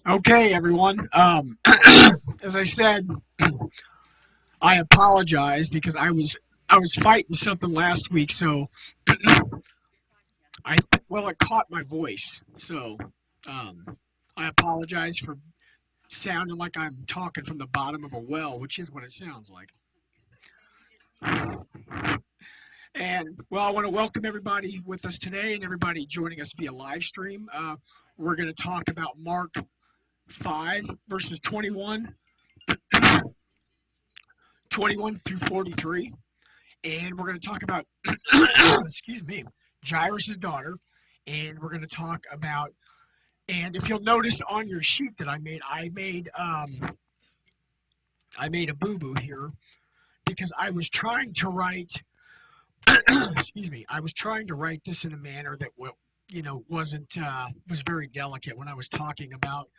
Okay, everyone. As I said, I apologize because I was fighting something last week, so it caught my voice. So um, I apologize for sounding like I'm talking from the bottom of a well, which is what it sounds like. And well, I want to welcome everybody with us today and everybody joining us via live stream. We're going to talk about Mark 5 verses 21 through 43. And we're going to talk about, excuse me, Jairus' daughter, and we're going to talk about. And if you'll notice on your sheet that I made a boo boo here because I was trying to write, excuse me, I was trying to write this in a manner that wasn't was very delicate when I was talking about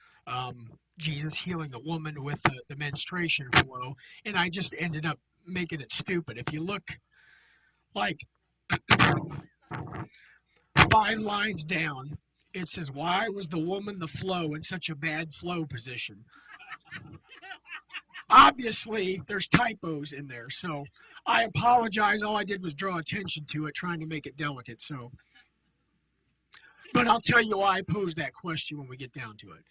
Jesus healing the woman with the menstruation flow, and I just ended up making it stupid. If you look like 5 lines down, it says, "Why was the woman the flow in such a bad flow position?" Obviously, there's typos in there, so I apologize. All I did was draw attention to it, trying to make it delicate. So, but I'll tell you why I posed that question when we get down to it,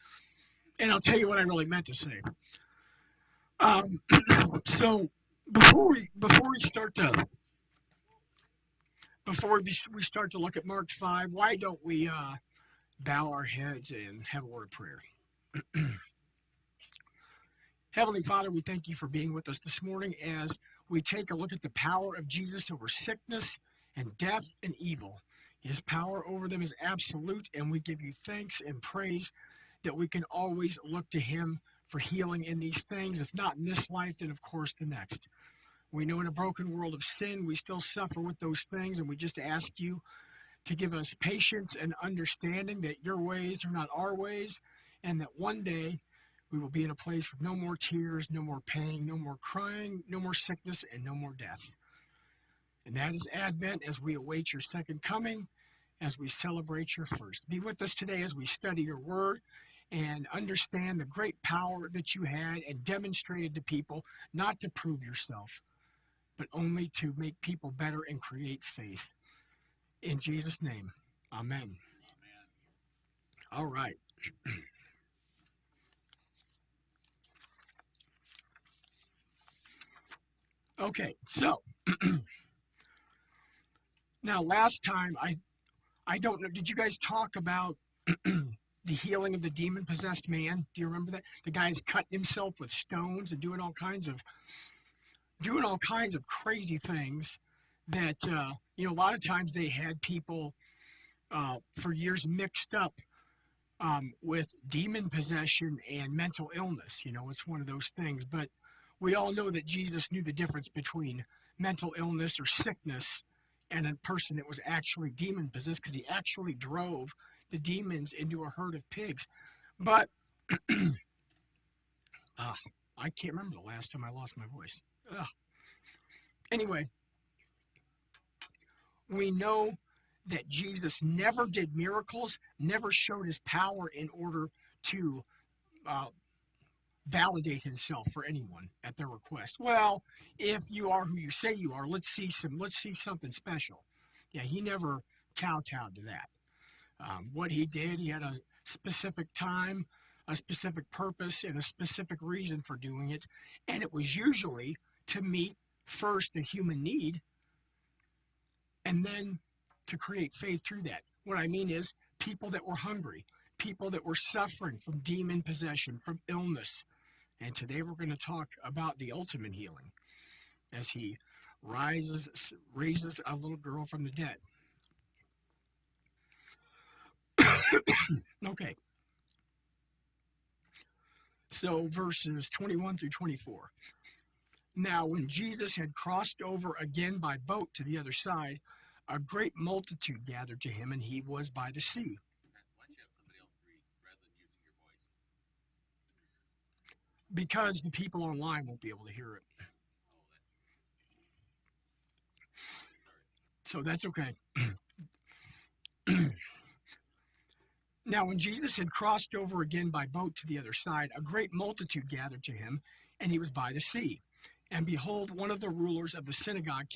and I'll tell you what I really meant to say. Um, so before we start to we start to look at Mark 5, why don't we bow our heads and have a word of prayer? Heavenly Father, we thank you for being with us this morning as we take a look at the power of Jesus over sickness and death and evil. His power over them is absolute, and we give you thanks and praise that we can always look to him for healing in these things, if not in this life, then of course the next. We know in a broken world of sin, we still suffer with those things, and we just ask you to give us patience and understanding that your ways are not our ways, and that one day we will be in a place with no more tears, no more pain, no more crying, no more sickness, and no more death. And that is Advent as we await your second coming, as we celebrate your first. Be with us today as we study your word and understand the great power that you had and demonstrated to people, not to prove yourself, but only to make people better and create faith. In Jesus' name, amen. All right. Okay, so now last time I don't know, did you guys talk about the healing of the demon possessed man? Do you remember that? The guy's cutting himself with stones and doing all kinds of crazy things that a lot of times they had people for years mixed up with demon possession and mental illness. It's one of those things. But we all know that Jesus knew the difference between mental illness or sickness and a person that was actually demon possessed because he actually drove the demons into a herd of pigs. But uh, I can't remember the last time I lost my voice. Anyway, we know that Jesus never did miracles, never showed his power in order to uh, validate himself for anyone at their request. Well, if you are who you say you are, let's see something special. Yeah, he never kowtowed to that. What he did, he had a specific time, a specific purpose, and a specific reason for doing it, and it was usually to meet first the human need, and then to create faith through that. What I mean is people that were hungry, people that were suffering from demon possession, from illness. And today we're going to talk about the ultimate healing as he raises a little girl from the dead. Okay, so verses 21 through 24. Now, when Jesus had crossed over again by boat to the other side, a great multitude gathered to him, and he was by the sea. Because the people online won't be able to hear it. So that's okay. Now, when Jesus had crossed over again by boat to the other side, a great multitude gathered to him, and he was by the sea. And behold, one of the rulers of the synagogue,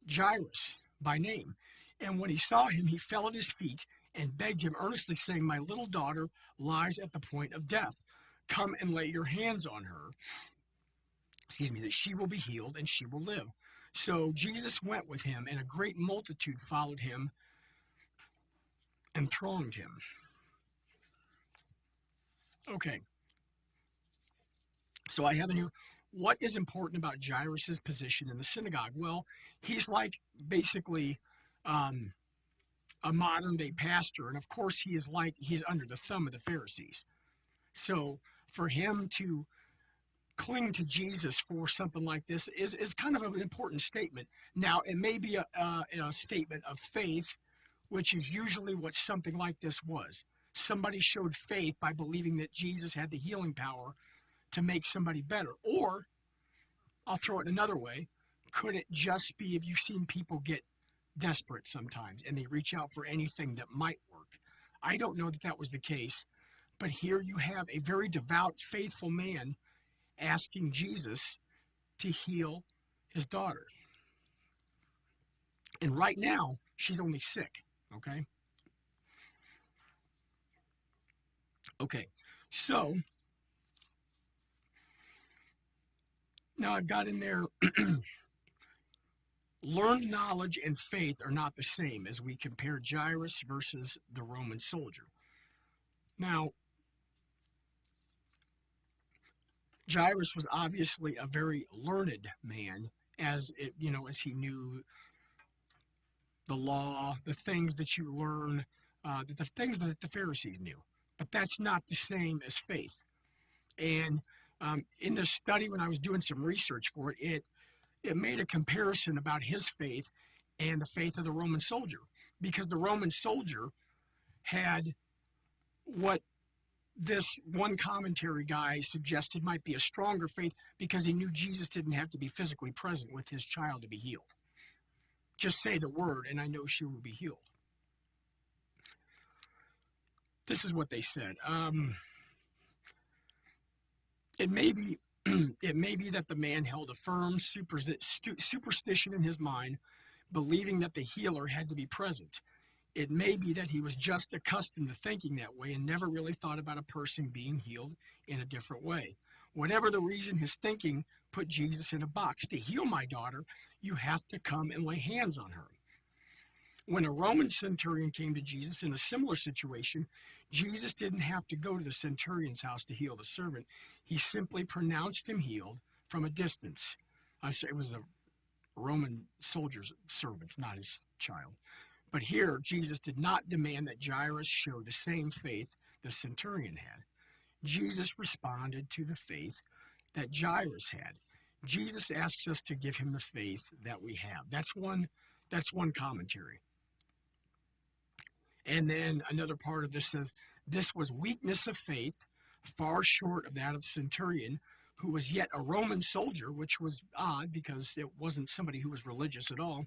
Jairus by name. And when he saw him, he fell at his feet and begged him earnestly, saying, My little daughter lies at the point of death. Come and lay your hands on her, that she will be healed and she will live. So Jesus went with him, and a great multitude followed him and thronged him. Okay, so I have in here, what is important about Jairus' position in the synagogue? Well, he's like basically a modern day pastor, and of course he's under the thumb of the Pharisees. So for him to cling to Jesus for something like this is kind of an important statement. Now, it may be a statement of faith, which is usually what something like this was. Somebody showed faith by believing that Jesus had the healing power to make somebody better. Or, I'll throw it another way, could it just be, if you've seen people get desperate sometimes and they reach out for anything that might work? I don't know that that was the case, but here you have a very devout, faithful man asking Jesus to heal his daughter. And right now, she's only sick, okay? Okay, so now I've got in there, learned knowledge and faith are not the same as we compare Jairus versus the Roman soldier. Now, Jairus was obviously a very learned man, as he knew the law, the things that you learn, the things that the Pharisees knew. But that's not the same as faith. And in this study, when I was doing some research for it, it made a comparison about his faith and the faith of the Roman soldier, because the Roman soldier had what this one commentary guy suggested might be a stronger faith, because he knew Jesus didn't have to be physically present with his child to be healed. Just say the word and I know she will be healed. This is what they said. It may be that the man held a firm superstition in his mind, believing that the healer had to be present. It may be that he was just accustomed to thinking that way and never really thought about a person being healed in a different way. Whatever the reason, his thinking put Jesus in a box. To heal my daughter, you have to come and lay hands on her. When a Roman centurion came to Jesus in a similar situation, Jesus didn't have to go to the centurion's house to heal the servant. He simply pronounced him healed from a distance. I say it was the Roman soldier's servant, not his child. But here, Jesus did not demand that Jairus show the same faith the centurion had. Jesus responded to the faith that Jairus had. Jesus asks us to give him the faith that we have. That's one commentary. And then another part of this says, this was weakness of faith, far short of that of the centurion, who was yet a Roman soldier, which was odd because it wasn't somebody who was religious at all.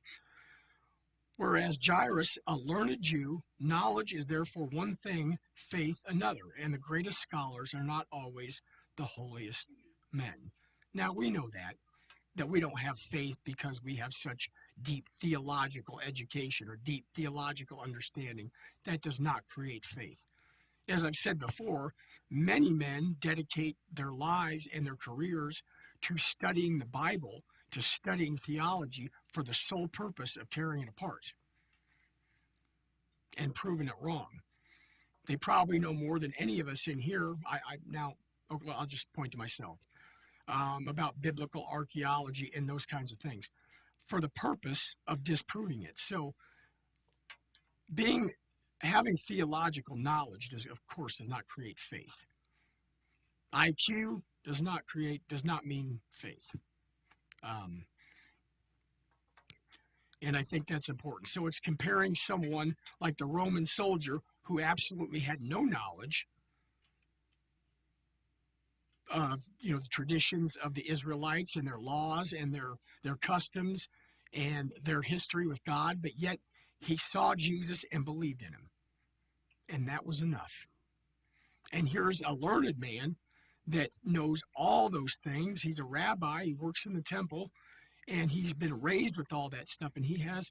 Whereas Jairus, a learned Jew, knowledge is therefore one thing, faith another, and the greatest scholars are not always the holiest men. Now we know that we don't have faith because we have such deep theological education or deep theological understanding. That does not create faith. As I've said before, many men dedicate their lives and their careers to studying the Bible, to studying theology, for the sole purpose of tearing it apart and proving it wrong. They probably know more than any of us in here. I'll just point to myself, about biblical archaeology and those kinds of things, for the purpose of disproving it. So having theological knowledge does not create faith. IQ does not mean faith. And I think that's important. So it's comparing someone like the Roman soldier who absolutely had no knowledge of the traditions of the Israelites and their laws and their customs and their history with God, but yet he saw Jesus and believed in him. and that was enough. And here's a learned man that knows all those things. He's a rabbi, he works in the temple, and he's been raised with all that stuff. And he has,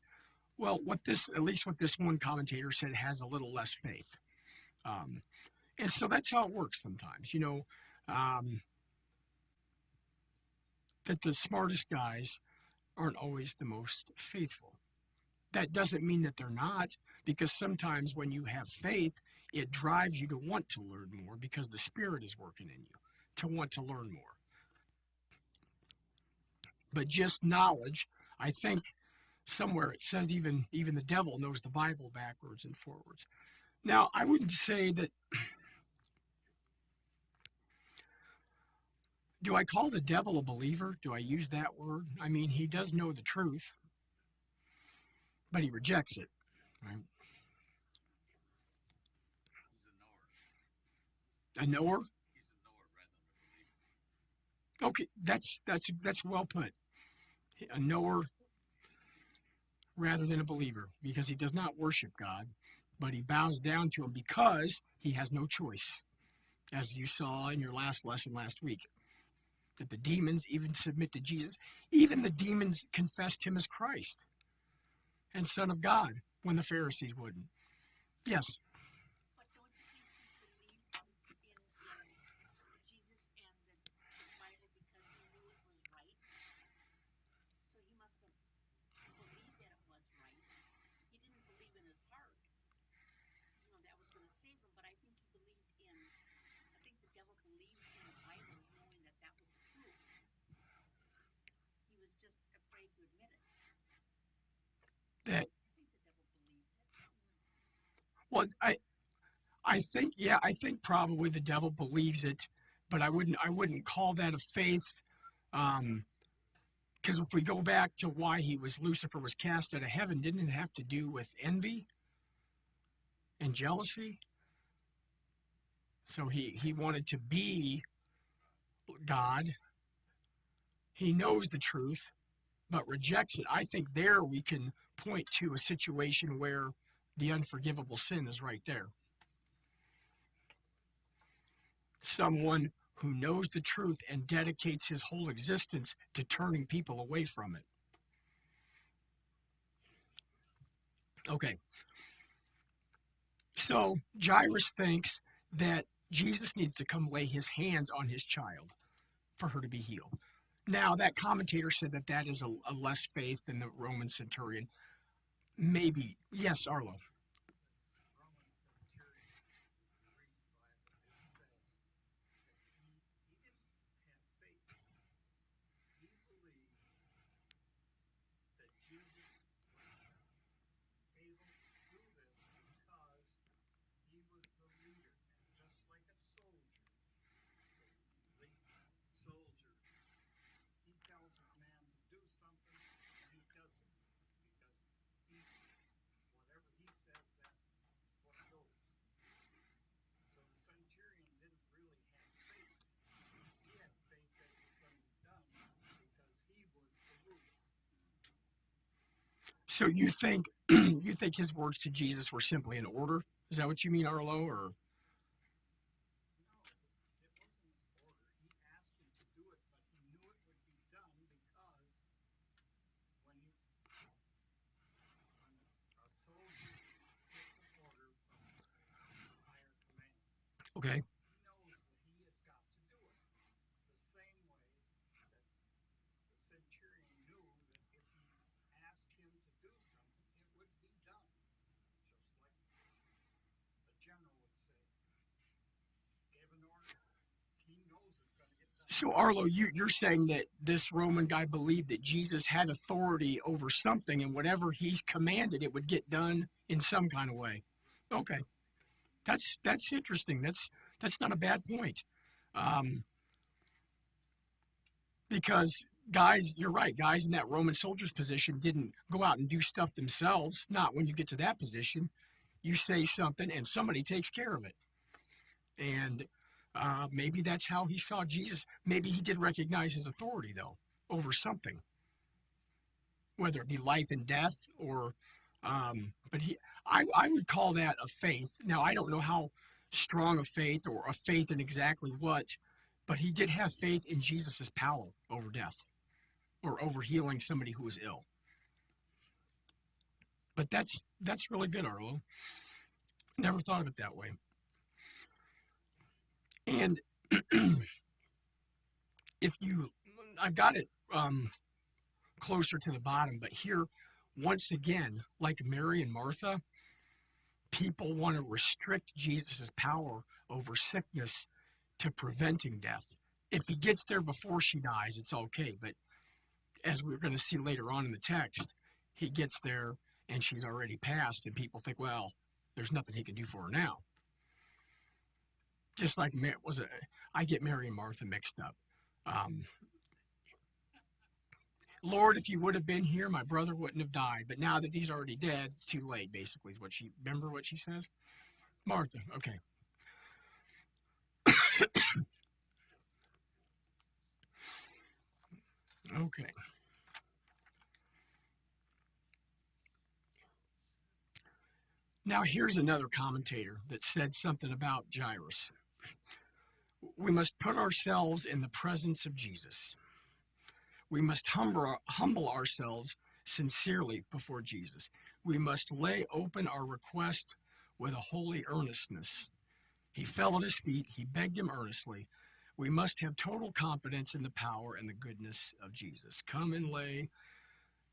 well, at least what this one commentator said, has a little less faith. Um, and so that's how it works sometimes, um, that the smartest guys aren't always the most faithful. That doesn't mean that they're not, because sometimes when you have faith, it drives you to want to learn more because the Spirit is working in you to want to learn more. But just knowledge, I think somewhere it says even the devil knows the Bible backwards and forwards. Now, I wouldn't say that. Do I call the devil a believer? Do I use that word? I mean, he does know the truth, but he rejects it. Right? A knower. Okay, that's well put. A knower rather than a believer, because he does not worship God, but he bows down to him because he has no choice, as you saw in your last lesson last week. That the demons even submit to Jesus. Even the demons confessed him as Christ and Son of God when the Pharisees wouldn't. Yes. But don't you think he believed in Jesus and the Bible because he knew it was right? So he must have believed that it was right. He didn't believe in his heart, that was going to save him, but I think the devil believed in the Bible knowing that that was the truth. He was just afraid to admit it. That. I think the devil believed it. Well, I think probably the devil believes it, but I wouldn't call that a faith. Because if we go back to why Lucifer was cast out of heaven, didn't it have to do with envy and jealousy? So he wanted to be God. He knows the truth, but rejects it. I think there we can point to a situation where the unforgivable sin is right there. Someone who knows the truth and dedicates his whole existence to turning people away from it. Okay. So Jairus thinks that Jesus needs to come lay his hands on his child for her to be healed. Now, that commentator said that is a less faith than the Roman centurion. Maybe. Yes, Arlo. So you think his words to Jesus were simply an order? Is that what you mean, Arlo? Or okay. So Arlo, you're saying that this Roman guy believed that Jesus had authority over something, and whatever he's commanded, it would get done in some kind of way. Okay, that's interesting. That's not a bad point, because guys, you're right. Guys in that Roman soldier's position didn't go out and do stuff themselves. Not when you get to that position, you say something and somebody takes care of it, and maybe that's how he saw Jesus. Maybe he did recognize his authority, though, over something, whether it be life and death or But I would call that a faith. Now, I don't know how strong a faith or a faith in exactly what, but he did have faith in Jesus' power over death or over healing somebody who was ill. But that's really good, Arlo. Never thought of it that way. And if you, I've got it closer to the bottom, but here, once again, like Mary and Martha, people want to restrict Jesus' power over sickness to preventing death. If he gets there before she dies, it's okay. But as we're going to see later on in the text, he gets there and she's already passed, and people think, well, there's nothing he can do for her now. Just like I get Mary and Martha mixed up. Um, Lord, if you would have been here, my brother wouldn't have died. But now that he's already dead, it's too late, basically, is what she, remember what she says? Martha, okay. Okay. Now, here's another commentator that said something about Jairus. We must put ourselves in the presence of Jesus. We must humble ourselves sincerely before Jesus. We must lay open our request with a holy earnestness. He fell at his feet. He begged him earnestly. We must have total confidence in the power and the goodness of Jesus. Come and lay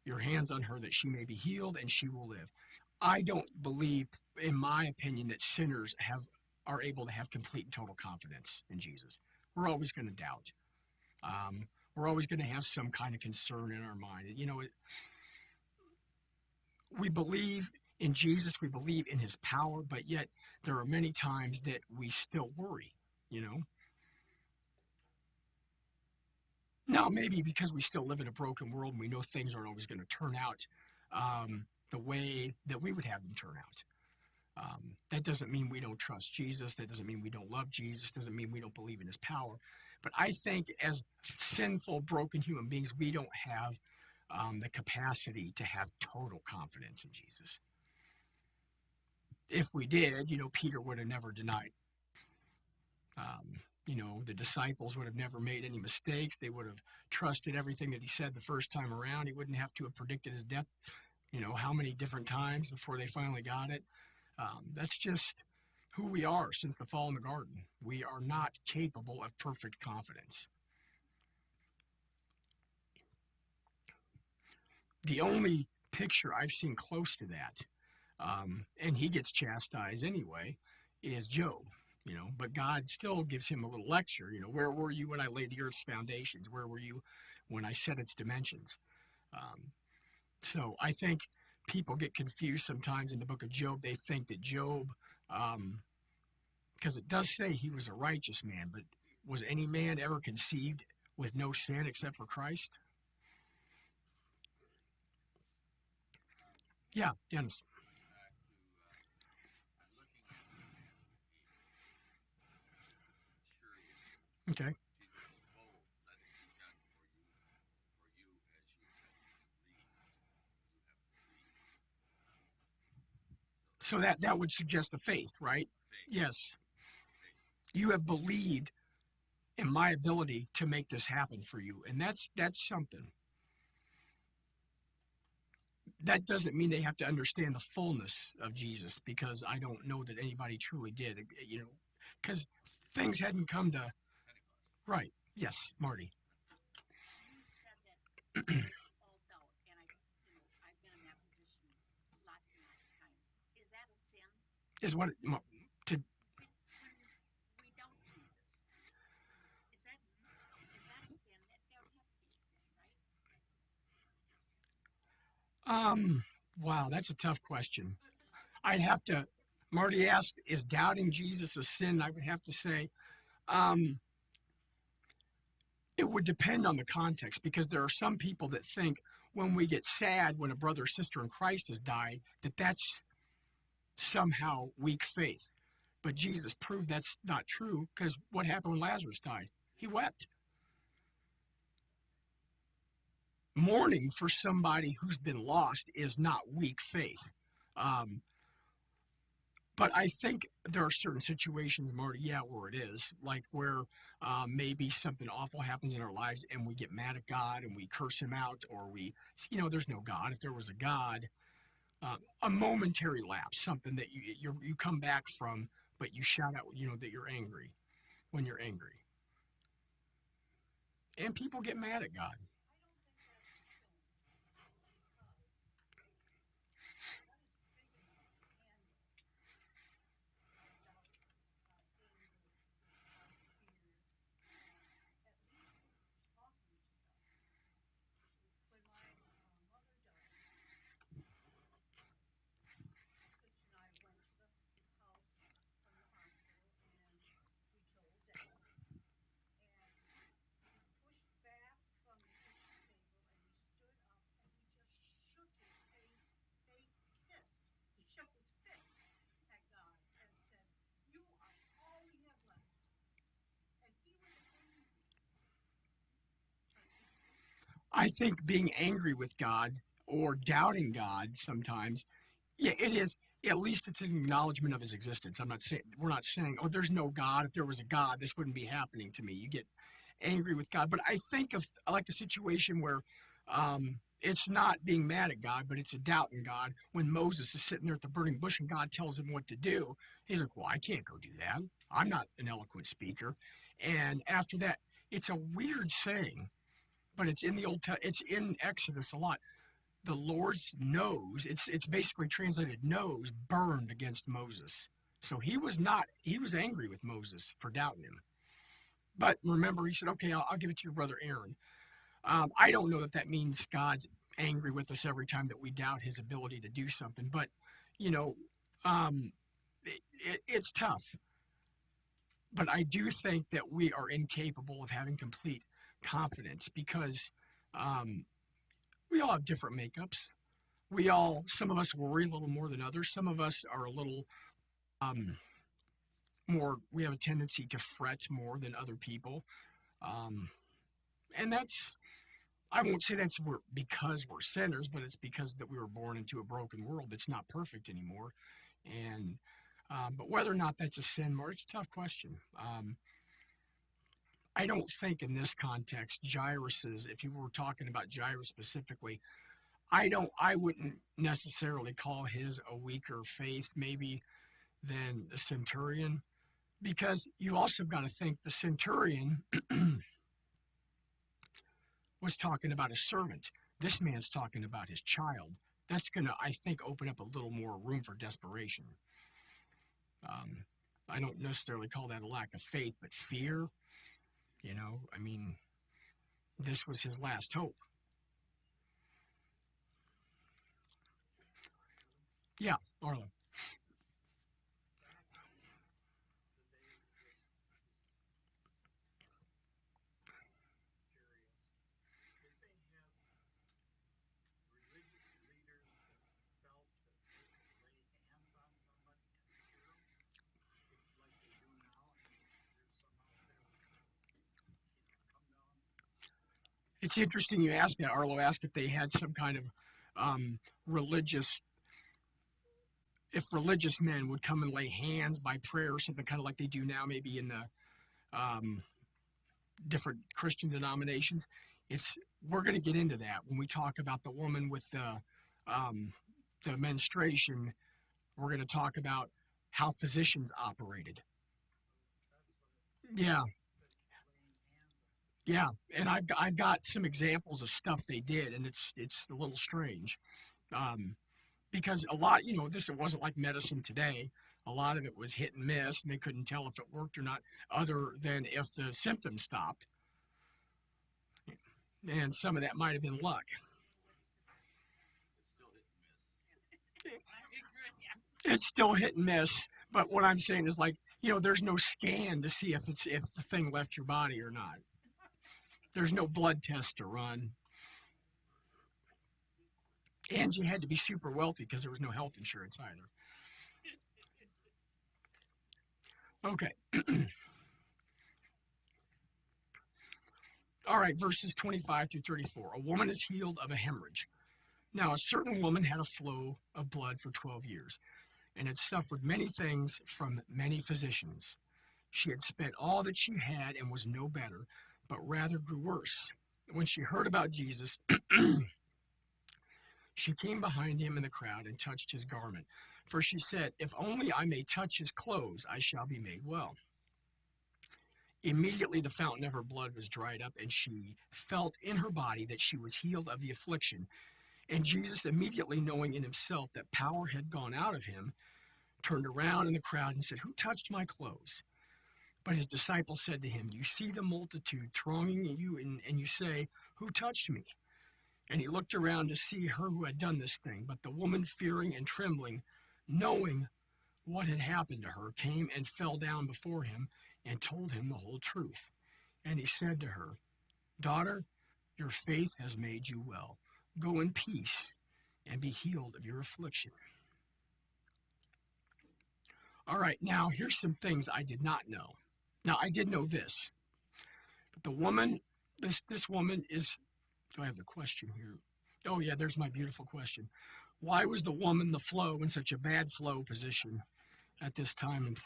your hands on her that she may be healed and she will live. I don't believe, in my opinion, that sinners are able to have complete and total confidence in Jesus. We're always going to doubt. We're always going to have some kind of concern in our mind. We believe in Jesus, we believe in his power, but yet there are many times that we still worry, you know. Now, maybe because we still live in a broken world and we know things aren't always going to turn out the way that we would have them turn out. That doesn't mean we don't trust Jesus. That doesn't mean we don't love Jesus. Doesn't mean we don't believe in his power. But I think as sinful, broken human beings, we don't have the capacity to have total confidence in Jesus. If we did, Peter would have never denied. The disciples would have never made any mistakes. They would have trusted everything that he said the first time around. He wouldn't have to have predicted his death, how many different times before they finally got it. That's just who we are since the fall in the garden. We are not capable of perfect confidence. The only picture I've seen close to that, and he gets chastised anyway, is Job. But God still gives him a little lecture. Where were you when I laid the earth's foundations? Where were you when I set its dimensions? So I think people get confused sometimes in the book of Job. They think that Job, because it does say he was a righteous man, but was any man ever conceived with no sin except for Christ? Yeah, Dennis. Okay. So that would suggest a faith, right? Yes. You have believed in my ability to make this happen for you, and that's something. That doesn't mean they have to understand the fullness of Jesus, because I don't know that anybody truly did. Because things hadn't come to right. Yes, Marty. You said that all doubt, and I've been in that position lots and lots of times. Is that a sin? Is what to When we doubt Jesus, is that a sin? That would have to be a sin, right? wow, that's a tough question. I'd have to. Marty asked, "Is doubting Jesus a sin?" I would have to say, um, it would depend on the context, because there are some people that think when we get sad when a brother or sister in Christ has died, that's somehow weak faith. But Jesus proved that's not true, because what happened when Lazarus died? He wept. Mourning for somebody who's been lost is not weak faith. Um, but I think there are certain situations, Marty, yeah, where it is, like where maybe something awful happens in our lives and we get mad at God and we curse him out, or there's no God. If there was a God, a momentary lapse, something that you come back from, but you shout out, that you're angry when you're angry. And people get mad at God. I think being angry with God or doubting God sometimes, yeah, it is. At least it's an acknowledgement of his existence. We're not saying, oh, there's no God. If there was a God, this wouldn't be happening to me. You get angry with God. But I think of I like a situation where it's not being mad at God, but it's a doubt in God. When Moses is sitting there at the burning bush and God tells him what to do, he's like, well, I can't go do that. I'm not an eloquent speaker. And after that, it's a weird saying, but it's in Exodus a lot. The Lord's nose, it's basically translated nose, burned against Moses. So he was angry with Moses for doubting him. But remember, he said, okay, I'll give it to your brother Aaron. I don't know that that means God's angry with us every time that we doubt his ability to do something, but, you know, um, it's tough. But I do think that we are incapable of having complete confidence because um, we all have different makeups. Some of us worry a little more than others. Some of us are a little um, we have a tendency to fret more than other people. Um, and I won't say because we're sinners, but it's because that we were born into a broken world that's not perfect anymore. And but whether or not that's a sin, more it's a tough question. I don't think in this context, Jairus's, if you were talking about Jairus specifically, I wouldn't necessarily call his a weaker faith maybe than the centurion, because you also got to think the centurion was talking about a servant. This man's talking about his child. That's going to, I think, open up a little more room for desperation. Um, I don't necessarily call that a lack of faith, but fear. I mean, this was his last hope. Yeah, Arlo. It's interesting you asked that. Arlo asked if they had some kind of um, religious, if religious men would come and lay hands by prayer or something, kind of like they do now, maybe in the um, different Christian denominations. It's We're going to get into that when we talk about the woman with um, the menstruation. We're going to talk about how physicians operated. Yeah, yeah, and I've got some examples of stuff they did, and it's a little strange. Um, because a lot, it wasn't like medicine today. A lot of it was hit and miss, and they couldn't tell if it worked or not, other than if the symptoms stopped. And some of that might have been luck. It's still hit and miss, but what I'm saying is like, there's no scan to see if the thing left your body or not. There's no blood test to run, and you had to be super wealthy because there was no health insurance either. Okay, all right, verses 25 through 34. A woman is healed of a hemorrhage. Now, a certain woman had a flow of blood for 12 years and had suffered many things from many physicians. She had spent all that she had and was no better, but rather grew worse. When she heard about Jesus, she came behind him in the crowd and touched his garment. For she said, "If only I may touch his clothes, I shall be made well." Immediately the fountain of her blood was dried up, and she felt in her body that she was healed of the affliction. And Jesus, immediately knowing in himself that power had gone out of him, turned around in the crowd and said, "Who touched my clothes?" But his disciples said to him, "You see the multitude thronging you, and you say, 'Who touched me?'" And he looked around to see her who had done this thing. But the woman, fearing and trembling, knowing what had happened to her, came and fell down before him and told him the whole truth. And he said to her, "Daughter, your faith has made you well. Go in peace and be healed of your affliction." All right, now here's some things I did not know. Now I did know this, but the woman, this woman is. Do I have the question here? Oh yeah, there's my beautiful question. Why was the woman, the flow, in such a bad flow position at this time? And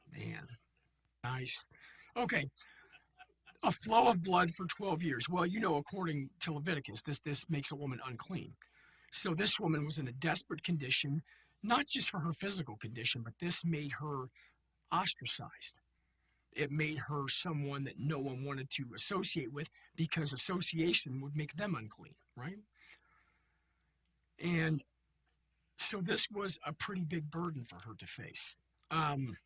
man, nice. Okay, a flow of blood for 12 years. Well, according to Leviticus, this makes a woman unclean. So this woman was in a desperate condition, not just for her physical condition, but this made her ostracized. It made her someone that no one wanted to associate with because association would make them unclean, right? And so this was a pretty big burden for her to face. Um,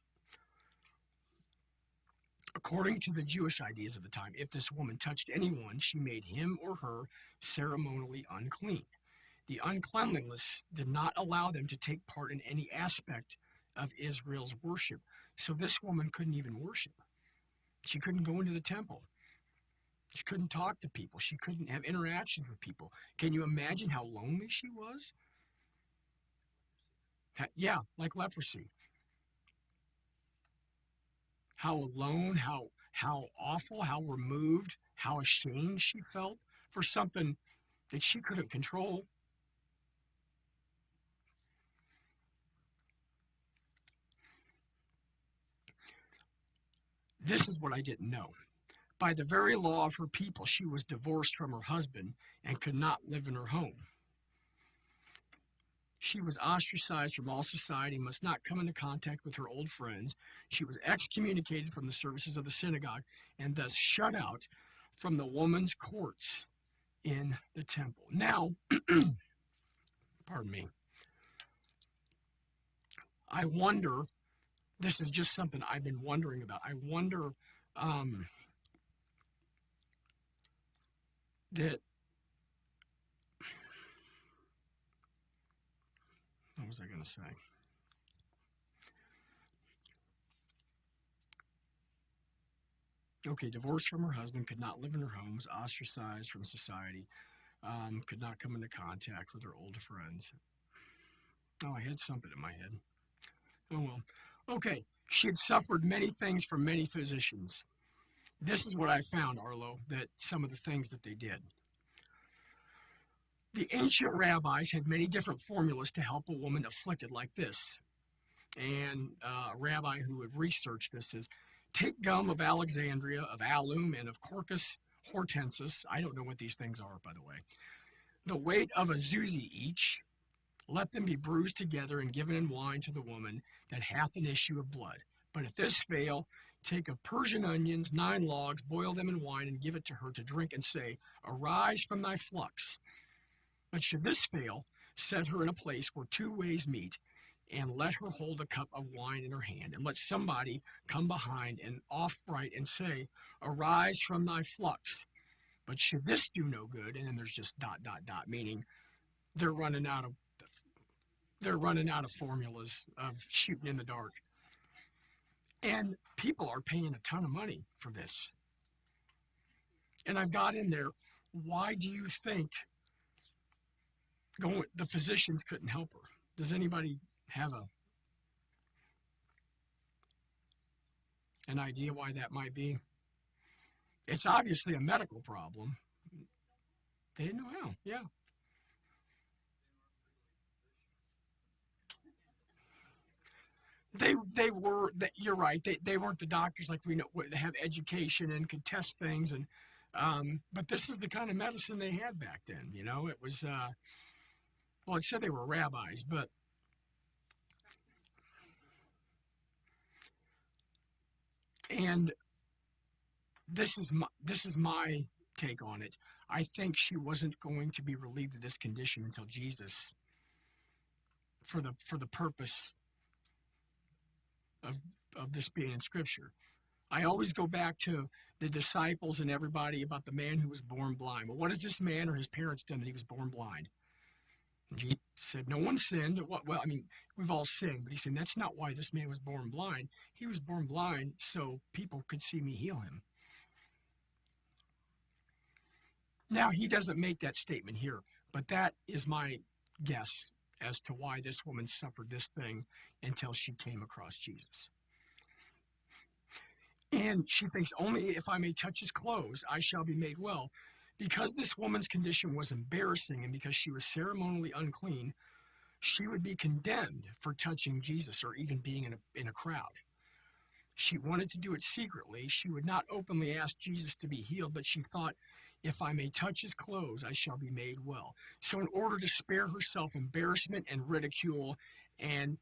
According to the Jewish ideas of the time, if this woman touched anyone, she made him or her ceremonially unclean. The uncleanliness did not allow them to take part in any aspect of Israel's worship. So this woman couldn't even worship. She couldn't go into the temple. She couldn't talk to people. She couldn't have interactions with people. Can you imagine how lonely she was? Yeah, like leprosy. How alone, how awful, how removed, how ashamed she felt for something that she couldn't control. This is what I didn't know. By the very law of her people, she was divorced from her husband and could not live in her home. She was ostracized from all society, must not come into contact with her old friends. She was excommunicated from the services of the synagogue and thus shut out from the woman's courts in the temple. Now, pardon me, I wonder, this is just something I've been wondering about. I wonder um, that, what was I going to say? Okay, divorced from her husband, could not live in her home, was ostracized from society, could not come into contact with her old friends. Oh, I had something in my head. Oh well. Okay, she had suffered many things from many physicians. This is what I found, Arlo, that some of the things that they did. The ancient rabbis had many different formulas to help a woman afflicted like this. And a rabbi who had researched this says, take gum of Alexandria, of alum, and of Corcus hortensis. I don't know what these things are, by the way. The weight of a zuzi each. Let them be bruised together and given in wine to the woman that hath an issue of blood. But if this fail, take of Persian onions 9 logs, boil them in wine, and give it to her to drink, and say, Arise from thy flux. But should this fail, set her in a place where 2 ways meet, and let her hold a cup of wine in her hand, and let somebody come behind and off right and say, Arise from thy flux. But should this do no good, and then there's just ... meaning they're running out of formulas of shooting in the dark. And people are paying a ton of money for this. And I've got in there, why do you think the physicians couldn't help her? Does anybody have an idea why that might be? It's obviously a medical problem. They didn't know how. Yeah. You're right. They weren't the doctors like we know would have education and could test things and but this is the kind of medicine they had back then. You know, it was well, it said they were rabbis, but and this is my take on it. I think she wasn't going to be relieved of this condition until Jesus, for the purpose of of this being in Scripture. I always go back to the disciples and everybody about the man who was born blind. Well, what has this man or his parents done that he was born blind? And Jesus said, no one sinned. Well, I mean, we've all sinned, but he said, that's not why this man was born blind. He was born blind so people could see me heal him. Now, he doesn't make that statement here, but that is my guess as to why this woman suffered this thing until she came across Jesus. And she thinks, only if I may touch his clothes, I shall be made well. Because this woman's condition was embarrassing and because she was ceremonially unclean, she would be condemned for touching Jesus or even being in a crowd. She wanted to do it secretly. She would not openly ask Jesus to be healed, but she thought, if I may touch his clothes, I shall be made well. So, in order to spare herself embarrassment and ridicule, and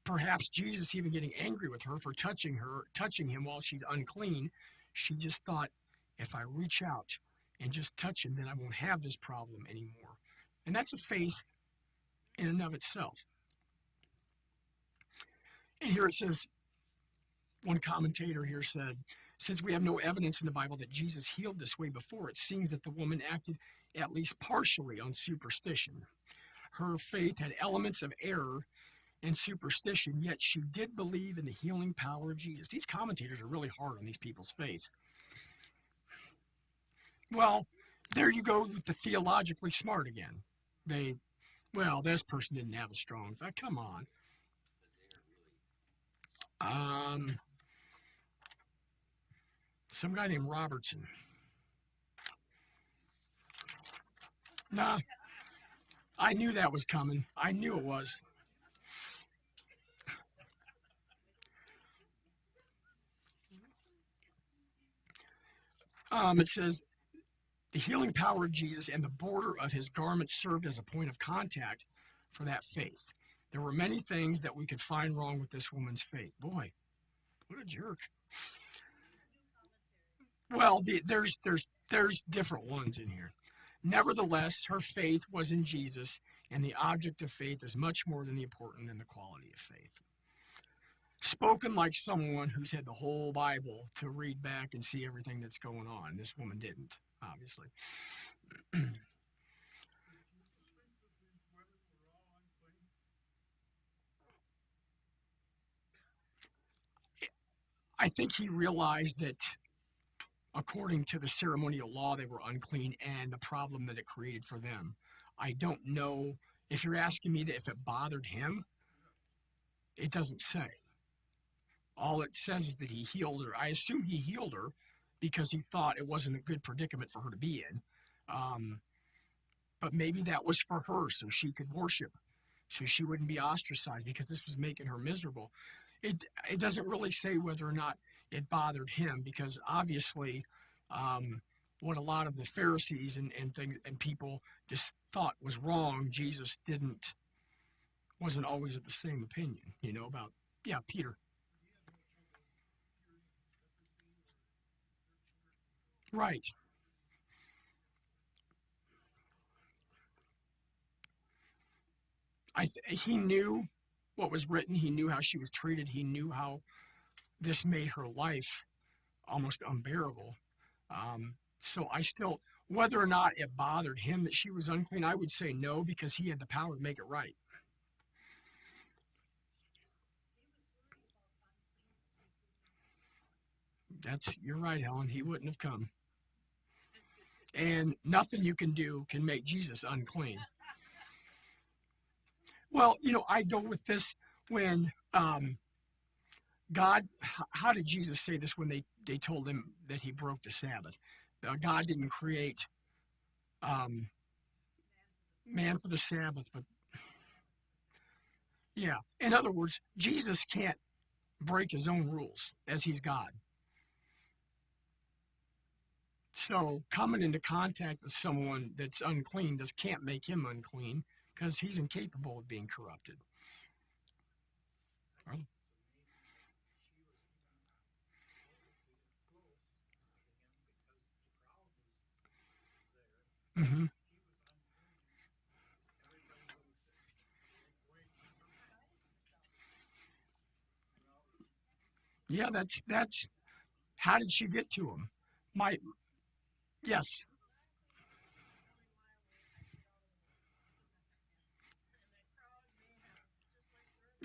perhaps Jesus even getting angry with her for touching him while she's unclean, she just thought, if I reach out and just touch him, then I won't have this problem anymore. And that's a faith in and of itself. And here it says, one commentator here said, since we have no evidence in the Bible that Jesus healed this way before, it seems that the woman acted at least partially on superstition. Her faith had elements of error and superstition, yet she did believe in the healing power of Jesus. These commentators are really hard on these people's faith. Well, there you go with the theologically smart again. This person didn't have a strong faith. Come on. Um, some guy named Robertson. Nah, I knew that was coming. I knew it was. It says, the healing power of Jesus and the border of his garment served as a point of contact for that faith. There were many things that we could find wrong with this woman's faith. Boy, what a jerk. Well, there's different ones in here. Nevertheless, her faith was in Jesus, and the object of faith is much more than the important than the quality of faith. Spoken like someone who's had the whole Bible to read back and see everything that's going on. This woman didn't, obviously. I think he realized that according to the ceremonial law, they were unclean and the problem that it created for them. I don't know if you're asking me that if it bothered him, it doesn't say. All it says is that he healed her. I assume he healed her because he thought it wasn't a good predicament for her to be in. Um, but maybe that was for her so she could worship, so she wouldn't be ostracized because this was making her miserable. It doesn't really say whether or not it bothered him because obviously what a lot of the Pharisees and things and people just thought was wrong, Jesus wasn't always of the same opinion, about Peter. Right. He knew what was written. He knew how she was treated. He knew how this made her life almost unbearable. So whether or not it bothered him that she was unclean, I would say no because he had the power to make it right. You're right, Helen. He wouldn't have come. And nothing you can do can make Jesus unclean. Well, I go with this when God, how did Jesus say this when they told him that he broke the Sabbath? God didn't create man for the Sabbath, but Yeah. In other words, Jesus can't break his own rules as he's God. So coming into contact with someone that's unclean just can't make him unclean because he's incapable of being corrupted. Right? Mm-hmm. Yeah, that's how did she get to him? My yes.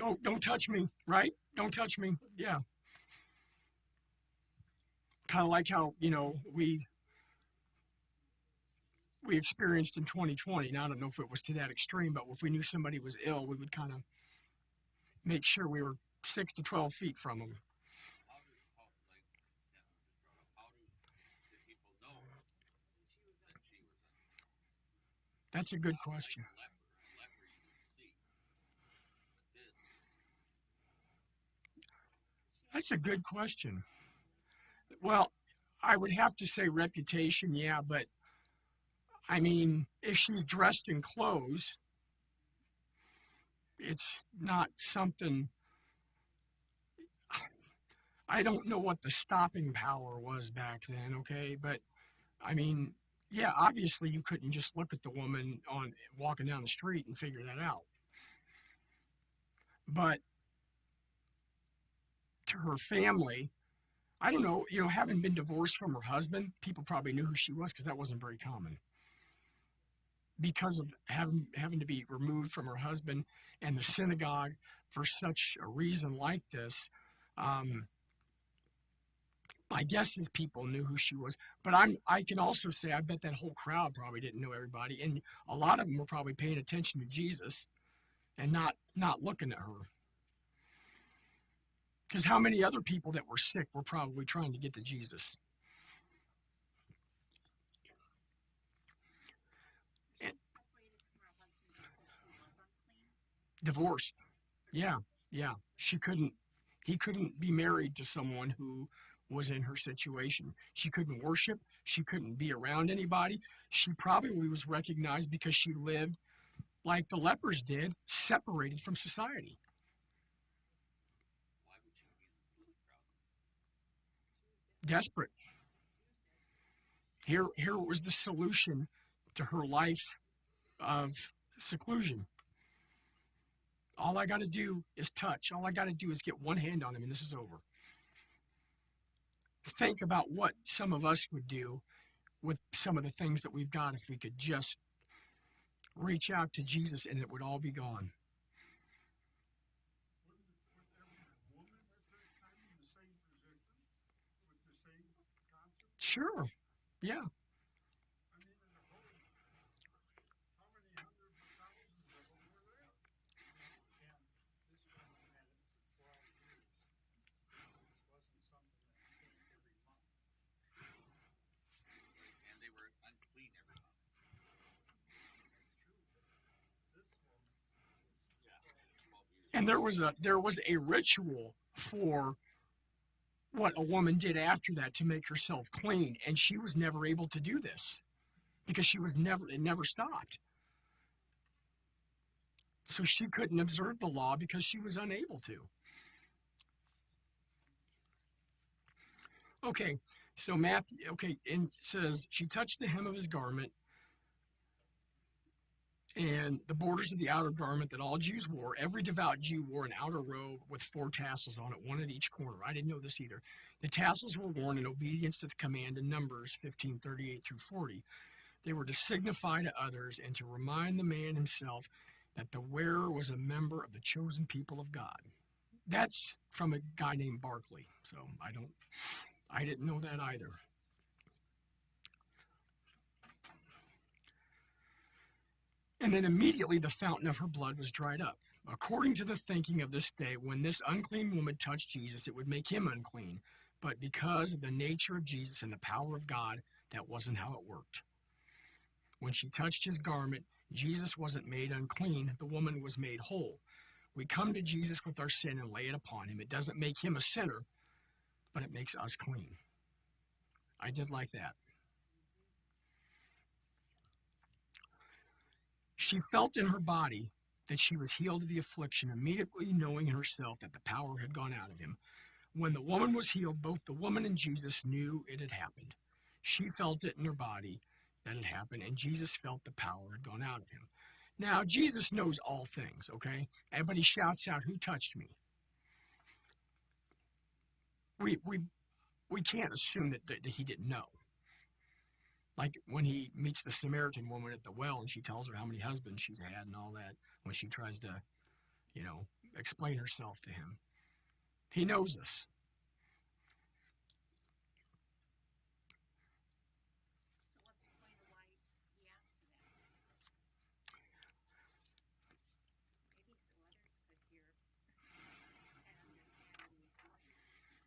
Oh, don't touch me, right? Don't touch me. Yeah. Kind of like how, we experienced in 2020. Now I don't know if it was to that extreme, but if we knew somebody was ill, we would kind of make sure we were 6 to 12 feet from them. That's a good question. That's a good question. Well, I would have to say reputation, yeah, but I mean, if she's dressed in clothes, it's not something. I don't know what the stopping power was back then, okay? But I mean, yeah, obviously you couldn't just look at the woman on walking down the street and figure that out. But to her family, I don't know, having been divorced from her husband, people probably knew who she was because that wasn't very common. Because of having to be removed from her husband and the synagogue for such a reason like this, um, my guess is people knew who she was. But I can also say I bet that whole crowd probably didn't know everybody, and a lot of them were probably paying attention to Jesus and not looking at her. Because how many other people that were sick were probably trying to get to Jesus? And divorced. Yeah, yeah. She couldn't. He couldn't be married to someone who was in her situation. She couldn't worship. She couldn't be around anybody. She probably was recognized because she lived like the lepers did, separated from society. Desperate. Here was the solution to her life of seclusion. All I got to do is touch. All I got to do is get one hand on him, and this is over. Think about what some of us would do with some of the things that we've got if we could just reach out to Jesus and it would all be gone. Sure. Yeah. And there was a ritual for what a woman did after that to make herself clean, and she was never able to do this because it never stopped. So she couldn't observe the law because she was unable to. Okay, so Matthew, okay, and it says she touched the hem of his garment and the borders of the outer garment that all Jews wore. Every devout Jew wore an outer robe with 4 tassels on it, one at each corner. I didn't know this either. The tassels were worn in obedience to the command in Numbers 15:38 through 40. They were to signify to others and to remind the man himself that the wearer was a member of the chosen people of God. That's from a guy named Barclay. So I didn't know that either. And then immediately the fountain of her blood was dried up. According to the thinking of this day, when this unclean woman touched Jesus, it would make him unclean. But because of the nature of Jesus and the power of God, that wasn't how it worked. When she touched his garment, Jesus wasn't made unclean, the woman was made whole. We come to Jesus with our sin and lay it upon him. It doesn't make him a sinner, but it makes us clean. I did like that. She felt in her body that she was healed of the affliction, immediately knowing in herself that the power had gone out of him. When the woman was healed, both the woman and Jesus knew it had happened. She felt it in her body that it happened, and Jesus felt the power had gone out of him. Now, Jesus knows all things, okay? But he shouts out, "Who touched me?" We can't assume that he didn't know. Like when he meets the Samaritan woman at the well and she tells her how many husbands she's had and all that, when she tries to, explain herself to him. He knows us. So what's the point of why he asked for that? Maybe so others could hear and understand what he's talking about. Maybe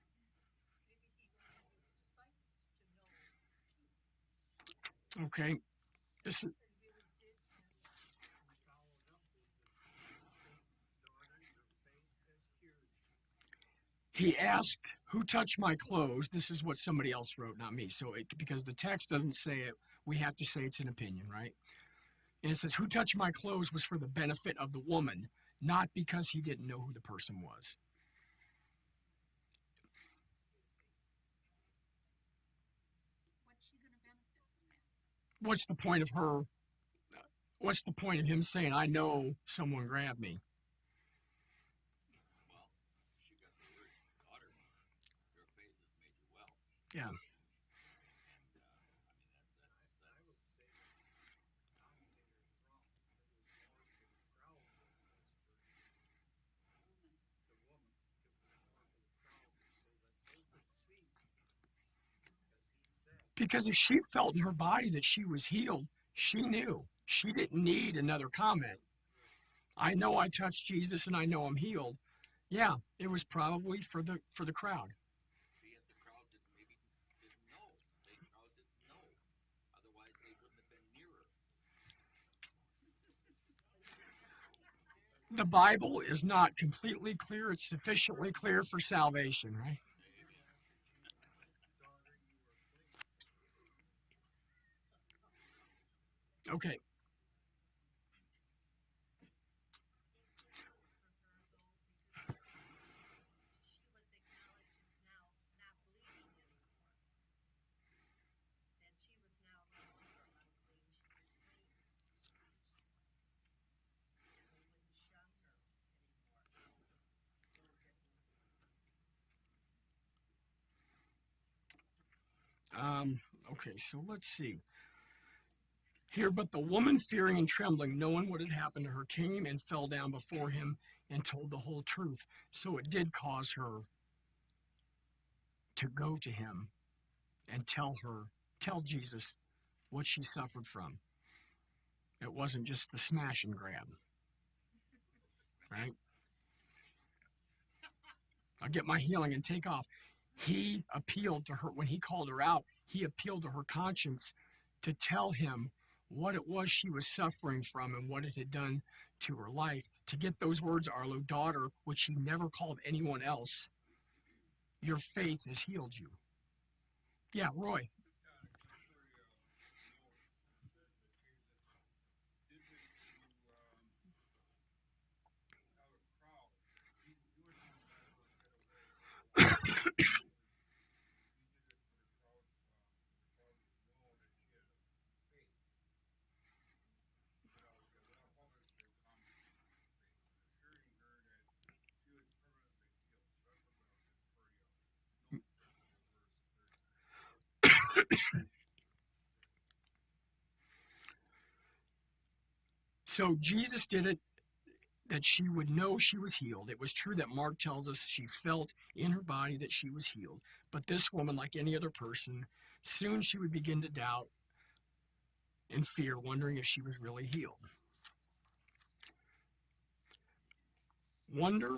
he wanted his disciples to know. Okay. This is, he asked, "Who touched my clothes?" This is what somebody else wrote, not me. So because the text doesn't say it, we have to say it's an opinion, right? And it says, "Who touched my clothes?" was for the benefit of the woman, not because he didn't know who the person was. What's she going to benefit from that? What's the point of her? What's the point of him saying, "I know someone grabbed me"? Yeah. Because if she felt in her body that she was healed, she knew. She didn't need another comment. I know I touched Jesus and I know I'm healed. Yeah, it was probably for the crowd. The Bible is not completely clear, it's sufficiently clear for salvation, right? Okay. She was acknowledging now not bleeding anymore. That she was now no longer unclean, she was clean. And he wouldn't shun her anymore. Okay, so let's see. Here, but the woman, fearing and trembling, knowing what had happened to her, came and fell down before him and told the whole truth. So it did cause her to go to him and tell Jesus what she suffered from. It wasn't just the smash and grab, right? I'll get my healing and take off. He appealed to her when he called her out. He appealed to her conscience to tell him what it was she was suffering from and what it had done to her life. To get those words, Arlo, daughter, which he never called anyone else, your faith has healed you. Yeah, Roy. So Jesus did it that she would know she was healed. It was true that Mark tells us she felt in her body that she was healed. But this woman, like any other person, soon she would begin to doubt and fear, wondering if she was really healed. Wonder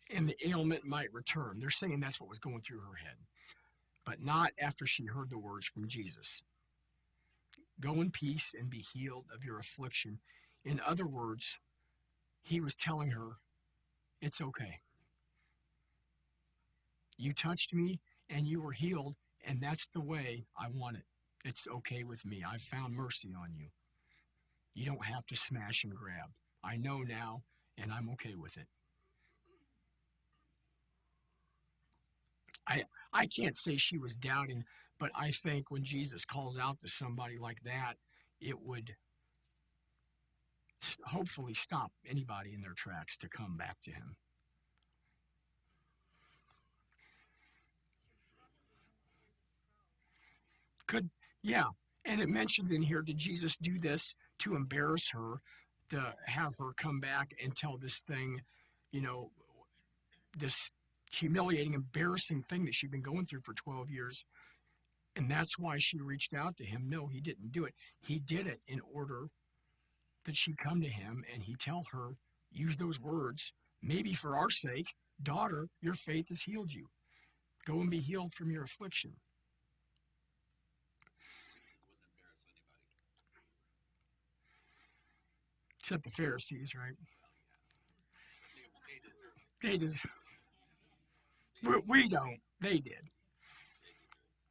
and the ailment might return. They're saying that's what was going through her head, but not after she heard the words from Jesus. Go in peace and be healed of your affliction. In other words, He was telling her, it's okay. You touched me and you were healed, and that's the way I want it. It's okay with me. I've found mercy on you. You don't have to smash and grab. I know now, and I'm okay with it. I I can't say she was doubting, but I think when Jesus calls out to somebody like that, it would hopefully stop anybody in their tracks to come back to him. Could, yeah. And it mentions in here, did Jesus do this to embarrass her, to have her come back and tell this thing, you know, this humiliating, embarrassing thing that she'd been going through for 12 years? And that's why she reached out to him. No, he didn't do it. He did it in order that she come to him and he tell her, use those words, maybe for our sake, daughter, your faith has healed you. Go and be healed from your affliction. Except the Pharisees, right? They just, we don't. They did.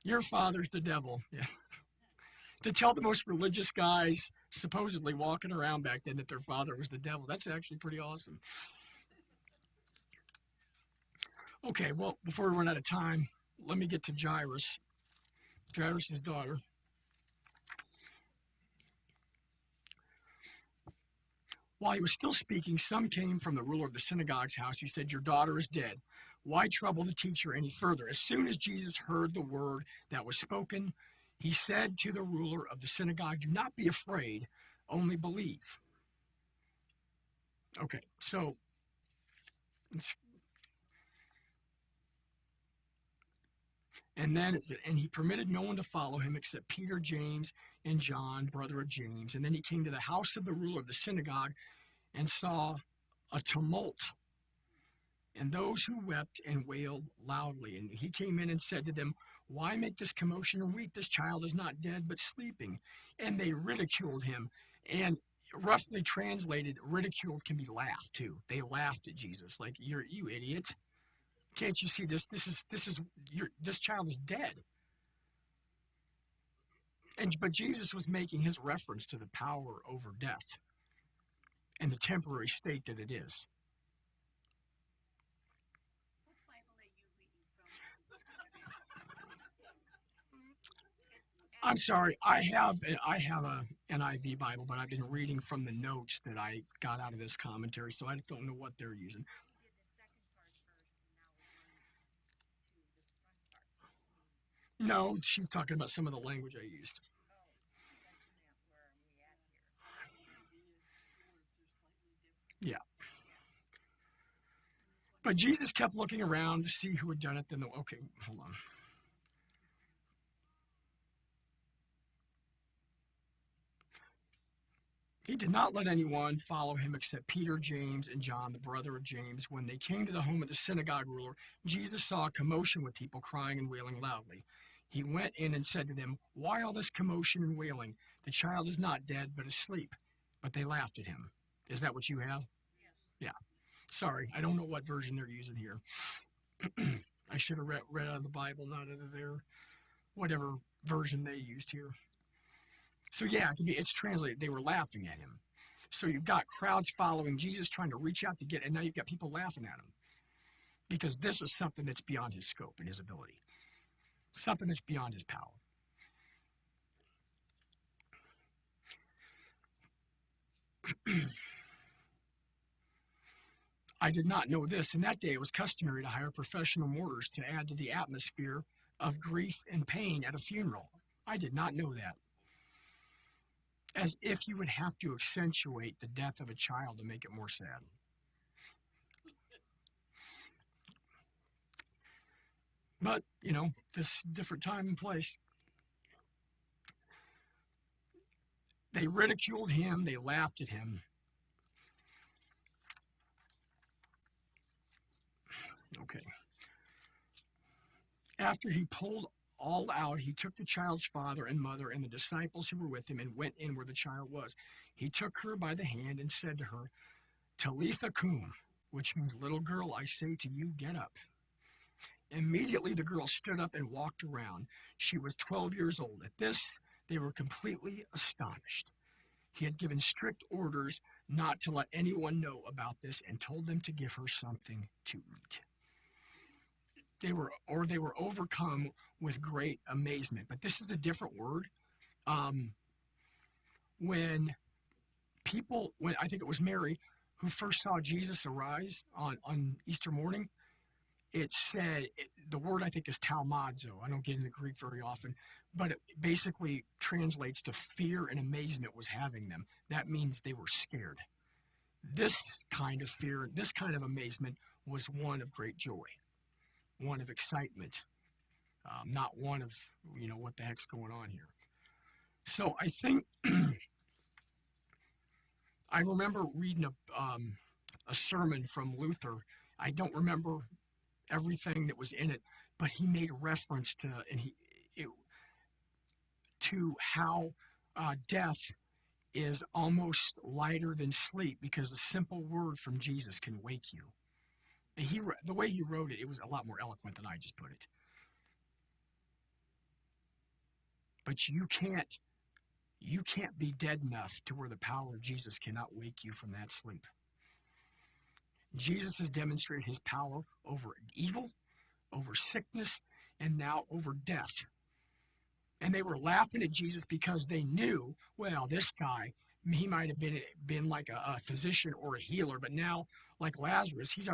Your father's the devil. Yeah. To tell the most religious guys supposedly walking around back then that their father was the devil, that's actually pretty awesome. Okay, well, before we run out of time, let me get to Jairus. Jairus' daughter. While he was still speaking, some came from the ruler of the synagogue's house. He said, your daughter is dead. Why trouble the teacher any further? As soon as Jesus heard the word that was spoken, he said to the ruler of the synagogue, do not be afraid, only believe. Okay, so and then it said, and he permitted no one to follow him except Peter, James, and John, brother of James. And then he came to the house of the ruler of the synagogue and saw a tumult and those who wept and wailed loudly. And he came in and said to them, why make this commotion and weep? This child is not dead, but sleeping. And they ridiculed him. And roughly translated, ridiculed can be laughed too. They laughed at Jesus, like, you idiot. Can't you see this? This child is dead. But Jesus was making his reference to the power over death and the temporary state that it is. What Bible are you reading from? I'm sorry, I have a NIV Bible, but I've been reading from the notes that I got out of this commentary, so I don't know what they're using. She did the second part first, and now we're going to the front part. No, she's talking about some of the language I used. Oh, that's not where are we at here? Yeah. And But Jesus kept looking around to see who had done it. Then, okay, hold on. He did not let anyone follow him except Peter, James, and John, the brother of James. When they came to the home of the synagogue ruler, Jesus saw a commotion with people crying and wailing loudly. He went in and said to them, why all this commotion and wailing? The child is not dead, but asleep. But they laughed at him. Is that what you have? Yes. Yeah. Sorry, I don't know what version they're using here. I should have read out of the Bible, not out of their whatever version they used here. So yeah, it's translated. They were laughing at him. So you've got crowds following Jesus, trying to reach out to get, and now you've got people laughing at him because this is something that's beyond his scope and his ability, something that's beyond his power. I did not know this. In that day, it was customary to hire professional mourners to add to the atmosphere of grief and pain at a funeral. I did not know that. As if you would have to accentuate the death of a child to make it more sad. But, this different time and place. They ridiculed him, they laughed at him. Okay. After he pulled all out, he took the child's father and mother and the disciples who were with him and went in where the child was. He took her by the hand and said to her, Talitha cum, which means, little girl, I say to you, get up. Immediately the girl stood up and walked around. She was 12 years old. At this, they were completely astonished. He had given strict orders not to let anyone know about this and told them to give her something to eat. They were overcome with great amazement. But this is a different word. When when I think it was Mary who first saw Jesus arise on Easter morning, it said, the word I think is taumazo. I don't get into Greek very often, but it basically translates to fear and amazement was having them. That means they were scared. This kind of fear, this kind of amazement was one of great joy, one of excitement, not one of, what the heck's going on here. So I think I remember reading a sermon from Luther. I don't remember everything that was in it, but he made reference to how death is almost lighter than sleep because a simple word from Jesus can wake you. And the way he wrote it, it was a lot more eloquent than I just put it. But you can't be dead enough to where the power of Jesus cannot wake you from that sleep. Jesus has demonstrated his power over evil, over sickness, and now over death. And they were laughing at Jesus because they knew, well, this guy, he might have been like a physician or a healer, but now, like Lazarus, she's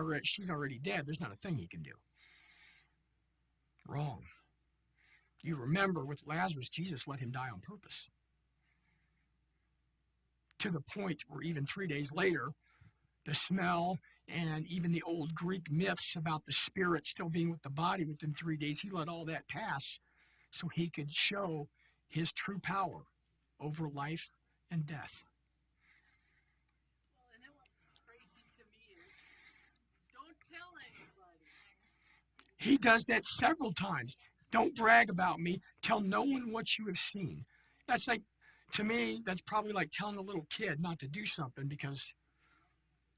already dead. There's not a thing he can do. Wrong. You remember with Lazarus, Jesus let him die on purpose. To the point where even 3 days later, the smell and even the old Greek myths about the spirit still being with the body within 3 days, he let all that pass so he could show his true power over life and death. Well, and then what's crazy to me is, don't tell anybody. He does that several times. Don't brag about me. Tell no one what you have seen. That's like, to me, that's probably like telling a little kid not to do something because,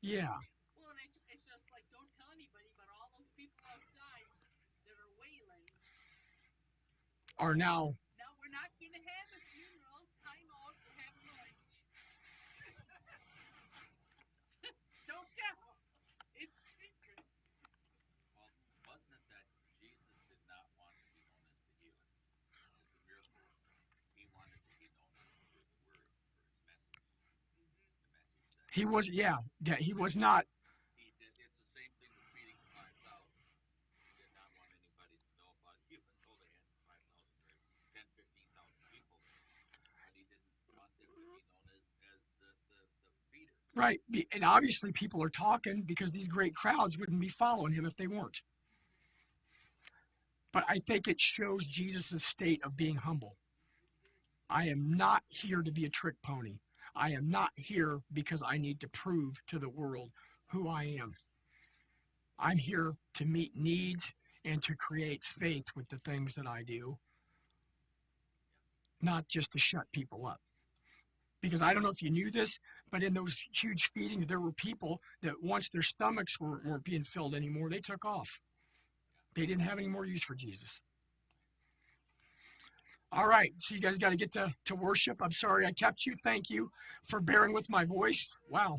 yeah. Well, and it's just like, don't tell anybody, but all those people outside that are wailing Are now, we're not going to have a funeral. Time out. We're having lunch. Don't tell. It's secret. Well, wasn't it that Jesus did not want to be known as the healer, as the miracle worker? He wanted to be known as the word for his message. The message that he was, yeah, he was not. he did. It's the same thing with feeding the 5,000. He did not want anybody to know about it. He even told they had 5,000 or 10, 15,000 people there, but he didn't want them to be known as the feeder. Right. And obviously people are talking because these great crowds wouldn't be following him if they weren't. But I think it shows Jesus' state of being humble. I am not here to be a trick pony. I am not here because I need to prove to the world who I am. I'm here to meet needs and to create faith with the things that I do, not just to shut people up. Because I don't know if you knew this, but in those huge feedings, there were people that once their stomachs weren't being filled anymore, they took off. They didn't have any more use for Jesus. All right, so you guys got to get to worship. I'm sorry I kept you. Thank you for bearing with my voice. Wow.